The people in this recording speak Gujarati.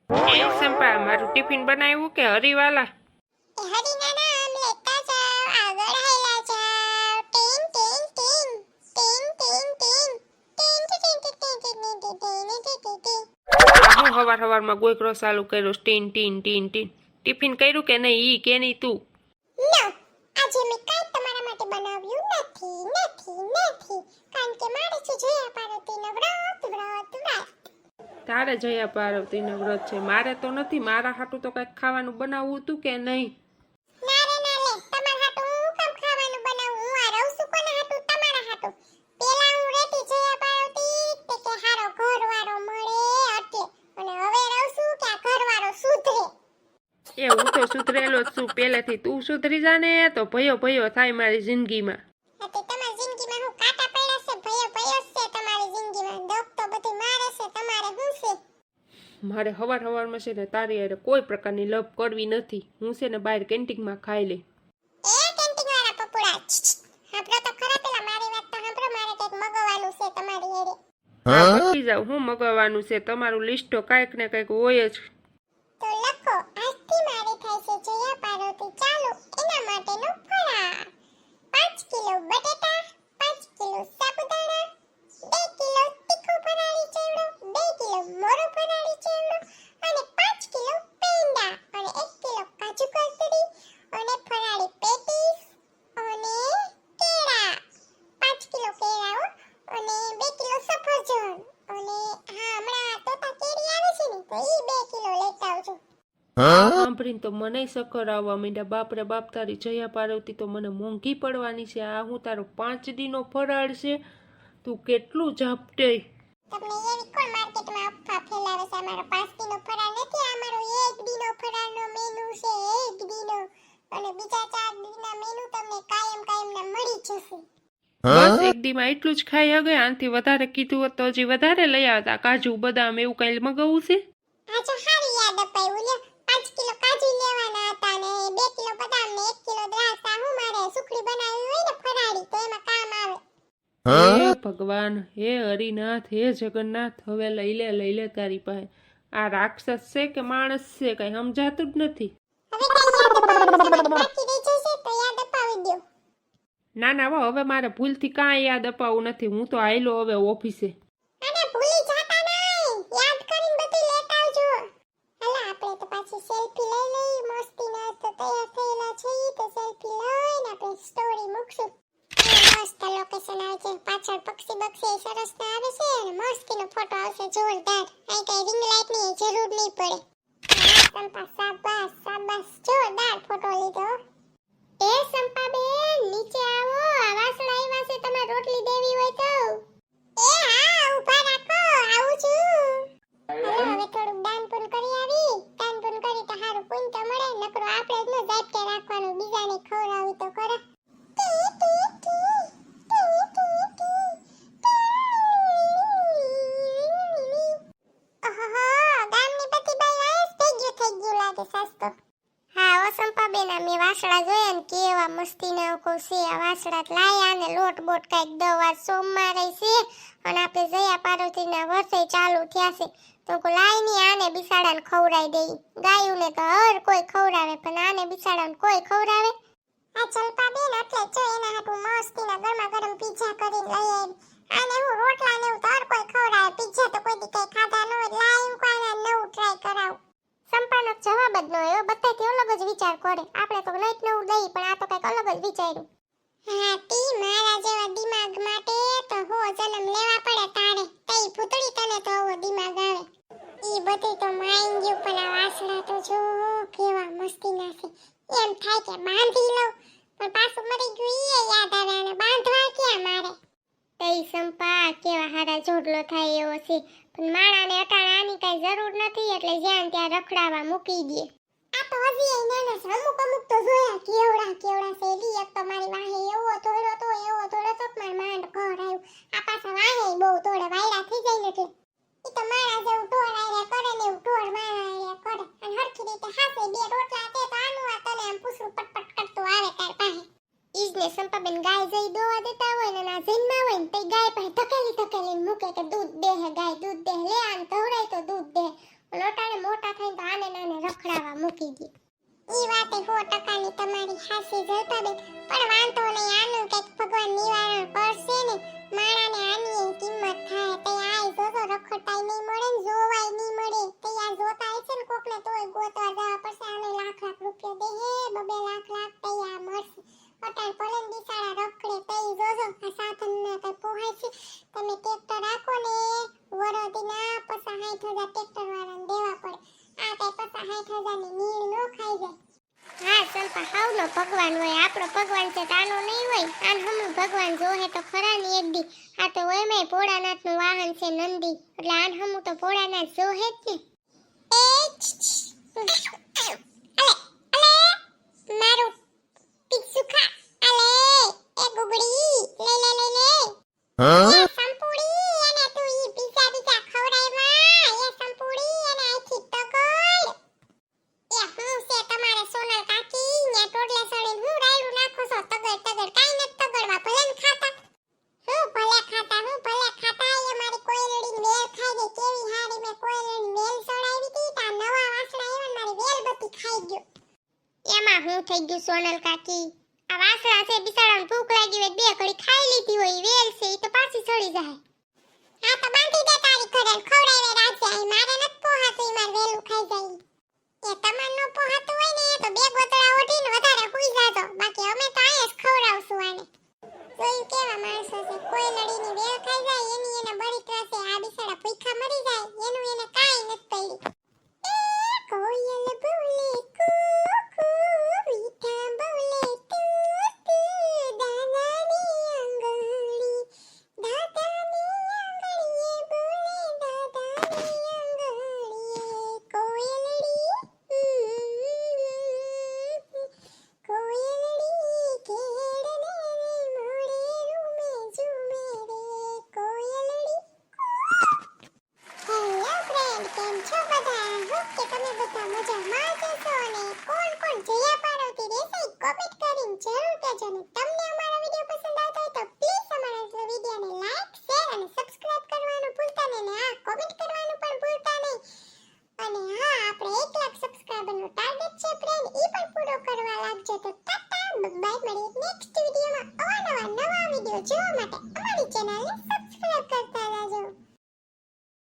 એ સંપા મારું ટિફિન બનાવ્યું કે હરીવાલા? હરીનાના આમ લેતા જાઓ, આગળ હાલ્યા જાઓ. ટીંગ ટીંગ ટીંગ ટીંગ ટીંગ ટીંગ ટીંગ ટીંગ ટીંગ ટીંગ ટીંગ ટીંગ ટીંગ. હું હવારમાં ગોઈકરો ચાલુ કર્યો tin tin tin tin. Tiffin કર્યું કે નહીં ઈ કે નહીં તું? નો, આજે મેં કાંઈ તમારા માટે બનાવ્યું નથી. કારણ કે મારે છે જયા પાર્વતીનો વ્રત. તારે જયા પાર્વતીનો વ્રત છે, મારે તો નથી. મારા હાટું તો કંઈક ખાવાનું બનાવવું હતું કે નહીં? ના રે ના લે, તમારા હાટું હું કામ ખાવાનું બનાવું? હું આ રહું છું કોના હાટું? તમારા હાટું. પેલા હું રહેતી જયા પાર્વતી તે કે હારો ઘરવાળો મળે એટલે, અને હવે રહું છું કે આ ઘરવાળો સુધરે. એ હું તો સુધરેલો જ છું પહેલેથી. તું સુધરી જાને તો ભયો થાય મારી જિંદગીમાં. એટલે તમારી જિંદગીમાં હું કાંટા પડ્યા છે? ભયો છે તમારી જિંદગીમાં. દુઃખ તો બધું મારે છે, તમારે શું છે? મારે હવારમાં છે ને તારી હારે કોઈ પ્રકારની લપ કરવી નથી. હું છે ને બહાર કેન્ટીનમાં ખાઈ લે. એ કેન્ટીન વાળા પપુડા, સાંભળો તો ખરા, પેલા મારી વાત તો સાંભળો. મારે કંઈક મગવાનું છે તમારી હારે. પતી જાવ, હું મગાવવાનું છે? તમારું લિસ્ટ તો કાંઈક ને કંઈક હોય જ. તો લખો, આજથી મારી થાય છે જયા પાર્વતી ચાલુ. એના માટેનો ફરાળ: 5 કિલો બટેટા, 5 કિલો સાબુદાણા, 2 કિલો તીખો ફરાળી ચેવડો, 2 કિલો મોરો ફરાળી ચેવડો, અને 5 કિલો પેંડા, અને 1 કિલો કાજુ કતરી, અને ફરાળી પેટીસ, અને કેળા. 5 કિલો કેળા અને 2 કિલો સફરજન, અને હા, હમણાં તોતા કેરી આવે છે ને, તો ઈ 2 કિલો લેતા આવજો. સાંભળીને તો મને સકર આવવા માંડ્યા. બાપરે બાપ, તારી જયા પાર્વતી તો મને મોંઘી પડવાની છે. આ હું તારો 5 દીનો ફરાળ છે, તું કેટલું ઝાપટે. તમને એવી કોણ માર્કેટમાં અફવા ફેલાવે છે? અમારો 5 દીનો ફરાળ નથી, અમારો 1 દીનો ફરાળનો મેનુ છે. 1 દીનો, અને બીજા 4 દીના મેનુ તમને કાયમના મળી જશે. બસ એક દીમાં એટલું જ ખાઈ ગયા? આનાથી વધારે કીધું હોત તો હજી વધારે લઈ આવતા. કાજુ બદામ એવું કઈ મગાવવું છે? આ જો હારી યાદ અપાયું લ્યો. 5 કિલો કાજુ લેવાના હતા ને 2 કિલો બદામ ને 1 કિલો દ્રાક્ષ. આ હું મારે સુખડી બનાવી હોય ને ફરાળી, તો એમાં કામ આવે. હે ભગવાન, હે હરિનાથ, હે જગન્નાથ, હવે લઈ લે તારી પાસે. આ રાક્ષસ છે કે માણસ છે કઈ સમજાતું જ નથી. હવે કઈ યાદ અપાવવાનું છે? બાકી રહી જશે તો યાદ અપાવી દો. ના હવે મારે ભૂલથી કાંઈ યાદ અપાવું નથી. હું તો આયલો હવે ઓફિસે. અને ભૂલી જાતા નહીં, યાદ કરીને બધું લેતા આવજો. હાલો, આપણે તો પાછી સેલ્ફી લઈ લઈ. મસ્તીના તો તૈયાર થયેલા છીએ, તો સેલ્ફી લઈને આપણે સ્ટોરી મૂકશું. મસ્ત લોકેશન આવે છે, પાછળ પક્ષી બક્ષી સરસ ના આવે છે, અને મસ્તીનો ફોટો આવશે જોરદાર. અહીં કઈ રિંગ લાઇટ ની જરૂર નહીં પડે. સંપા શાબાશ, જોરદાર ફોટો લીધો. એ સંપા બેન, નીચે આવો. આ વાસણા આવ્યા છે, તમારે રોટલી દેવી હોય તો. એ હા, ઊભા રાખો, આવું છું. હાલો, હવે થોડુંક દાન પુન કરી આવી. દાન પુન કરી તો હારું પુન તો મળે. નકરો આપણે જ ન જાપટે રાખવાનું, બીજાને ખવડાવી તો ખરા. વાસડા જોયા ને કેવા મસ્તીના છે. આ વાસડા લાયા ને લોટ બોટ કઈક દવા સોમવારે છે, અને આપણે જયા પાર્વતીના વર્ષે ચાલુ થયા છે, તો લાઈ ની આને બિસાડાને ખવડાવી દેઈ. ગાયુંને તો હર કોઈ ખવડાવે, પણ આને બિસાડાને કોઈ ખવડાવે? આ ચલપા બેન એટલે જો એના હાટુ મસ્તીના ગરમા ગરમ પીઝા કરીને લઈ આવી. આને હું રોટલા ને એવું તો હર કોઈ ખવડાવે, પીઝા તો કોઈ દી કઈ ખાધા ન હોય. લાઈ કોઈ નવું ટ્રાય કરાવું. સંપાનો જવાબ જ ન આવ્યો. બધાથી અલગ જ વિચાર કરે. આપણે તો નઈટ નવું દઈ, પણ આ તો કઈક અલગ જ વિચાર્યું. હા, તી મારા જેવા દિમાગ માટે તો હો જન્મ લેવા પડે તારે. તઈ ભૂતળી તને તો આવો દિમાગ આવે. ઈ બધું તો માઈન ગયું, પણ આ વાસણા તો જો કેવા મસ્તીના છે. એમ થાય કે બાંધી લઉં, પણ પાછું મરી ગયું ઈ યાદ આવે, અને બાંધવા ક્યાં મારે. તઈ સંપા કેવા હારા જોડલો થાય એવો છે, પણ માણાને અટાણાની કઈ જરૂર નથી, એટલે જ્યાં ત્યાં રખડાવા મૂકી દે. આ તો હજી નાના છે, અમુક તો જોયા કેવડા છે. લી એક તો મારી વાહે એવો થોડો તો માર માંડ ઘર આવ્યું. આ પાછા વાહે બહુ થોડે વાયડા થઈ જાય ને, એટલે ઈ તો મારા જેવું ઢોર આયા કરે ને એવું ઢોર મારા આયા કરે. અને હરખી રીતે હાસે 2 રોટલા તે તો આનું આ તને આમ પૂછડું પટપટ કરતું આવે તાર પાસે. ઈજને સંપાબેન ગાય જઈ દોવા દેતા હોય ને, ના જન્મા હોય ને, તે ગાય પાસે ધકેલી મૂકે કે દૂધ દે હે ગાય, દૂધ દે લે, આને ધવરાય તો દૂધ દે. અને અટાણે મોટા થઈને તો આને નાને રખડાવા મૂકી દે. ઈ વાતે 100% તમારી હાસી જલપાબેન, પણ વાંધો નહીં, આનું કંઈક ભગવાન નિવારણ કરશે ને. માણાને આની કિંમત થાય તે આય જોજો, રખડતાય નહીં મળે ને જોવાય નહીં મળે. તે આ જોતા હશે ને કોકને તોય ગોતવા જવા પડશે. આને લાખ રૂપિયા દે હે, 2 લાખ તૈયાર મળશે. અટાણ પલન દિશાળા રખડે તઈ જોજો. આ સાધનને કઈ પોહાય છે. તમે ટ્રેક્ટર રાખો ને વરદીના 50,000 ટ્રેક્ટર વાળાને દેવા પડે. આ કઈ 50,000 ની નીણ નો ખાઈ જાય. હા સલ્પા, હાવનો ભગવાન હોય, આપણો ભગવાન છે તાનો નહીં હોય. આન હમું ભગવાન જોહે તો ખરા ની એક દી. આ તો એમાંય ભોળાનાથનું વાહન છે નંદી, એટલે આન હમું તો ભોળાનાથ જોહે જ ને. મારું પિક્સુ ખા. અલે એ ગુગડી લે લે લે લે. સંપૂડી અને તું ઈ પીઝા બીજા ખવડાયમાં. એ સંપૂડી અને આખી ટગડ. એ હું છે તમારે સોનલ કાકી, ન્યા ટોડલે સળીને હું રાયડું નાખો છો. તગડ કાઈ નત તગડવા, ભલે ને ખાતા. હું ભલે ખાતા. એ મારી કોયલડીની વેલ ખાઈ ગઈ. કેવી હારી મે કોયલડીની વેલ સડાવી હતી. તા નવા વાસણા આવ્યા ને મારી વેલ બધી ખાઈ ગયો. એમાં હું થઈ ગયું સોનલ કાકી? આ વાસણા છે, બિચારાને ભૂખ લાગી હોય, 2 ઘડી ખાઈ લીધી હોય, વેલ છે ઈ તો પાછી સડી જાય. હા તો બાંધી દે તારી ઘરે, ખવડાવે રાજે. આ મારે નત પોહાતું, ઈ માર વેલું ખાઈ જાય. એ તમાર નો પોહાતું હોય ને તો 2 ગોતડા ઓઢીને વધારે હુઈ જાજો. બાકી અમે તો આયા જ ખવડાવશું આને. જોયું કેવા માણસો છે, કોયલડીની વેલ ખાઈ જાય એની એને બળિત્ર છે. આ બિચારા ભૂખા મરી જાય એનું એને કાઈ નત પડ્યું. કોયલ બોલે કૂ કૂ, મીઠા બોલે તું તું, દાદાની આંગળી બોલે, દાદાની આંગળીએ. કોયલડી કેળને મોડે રૂમે ઝૂમે રે. કોયલડી. હેલો ફ્રેન્ડ, કેમ છો બધા? હોપ કે તમે બધા મજામાં જ હશો. અને કોણ જયા પાર્વતી રહેશે કોમેન્ટ કરીને જરૂર કહેજો. ને તમને અમારો વિડિયો પસંદ આવતો હોય તો પ્લીઝ અમારા વિડિયોને લાઈક, શેર અને સબસ્ક્રાઇબ કરવાનું ભૂલતા નહીં. અને હા, કોમેન્ટ કરવાનું પણ ભૂલતા નહીં. અને હા, આપણે 1 લાખ સબસ્ક્રાઇબરનો ટાર્ગેટ છે ફ્રેન્ડ, ઈ પણ પૂરો કરવા લાગજો. તો ટાટા બાય, મળીએ નેક્સ્ટ વિડિયોમાં. નવા વિડિયો જોવા માટે અમારી ચેનલને